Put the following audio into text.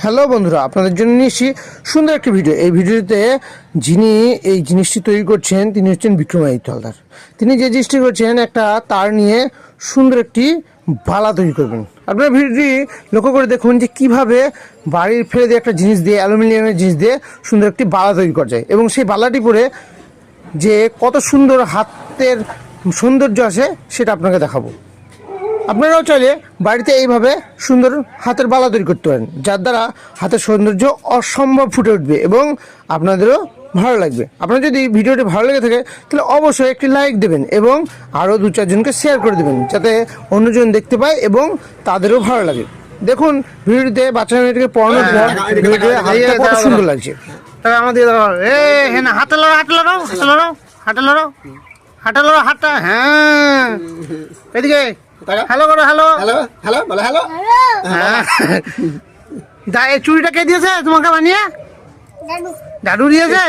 Hello বন্ধুরা, আপনাদের জন্য নিয়েছি সুন্দর একটি ভিডিও। এই ভিডিওতে যিনি এই জিনিসটি তৈরি করছেন তিনি হচ্ছেন বিক্রমাদিত্য হালদার। তিনি যে জিনিসটি করছেন, একটা তার নিয়ে সুন্দর একটি বালা তৈরি করবেন। আপনারা ভিডিওটি লক্ষ্য করে দেখুন যে কিভাবে বাড়ির ফেলে দিয়ে একটা জিনিস দিয়ে, অ্যালুমিনিয়ামের জিনিস দিয়ে সুন্দর একটি বালা তৈরি করা যায়, এবং সেই বালাটি পরে যে কত সুন্দর হাতের সৌন্দর্য আসে সেটা আপনাকে দেখাবো। আপনারাও চাইলে বাড়িতে এইভাবে সুন্দর হাতের বালা তৈরি করতে পারেন, যার দ্বারা হাতের সৌন্দর্য অসম্ভব ফুটে উঠবে এবং আপনাদেরও ভালো লাগবে। আপনার যদি ভিডিওটি ভালো লেগে থাকে তাহলে অবশ্যই একটি লাইক দেবেন এবং আরও 2-4 জনকে শেয়ার করে দেবেন, যাতে অন্যজন দেখতে পায় এবং তাদেরও ভালো লাগে। দেখুন ভিডিওটিতে বাচ্চা মেয়েটিকে পড়ানোর পর ভিডিওতে হাতটা কত সুন্দর লাগছে। আমাদের হাতে লড়ো, হাতে লড়ো, হাতে লড়ো, হাতে লড়ো, হাতে লড়ো, হাতটা। হ্যাঁ, এদিকে হ্যালো করো, হ্যালো হ্যালো হ্যালো বলো হ্যালো। হ্যাঁ, এই চুড়িটা কে দিয়েছে তোমাকে বানিয়ে? দাদু দিয়েছে।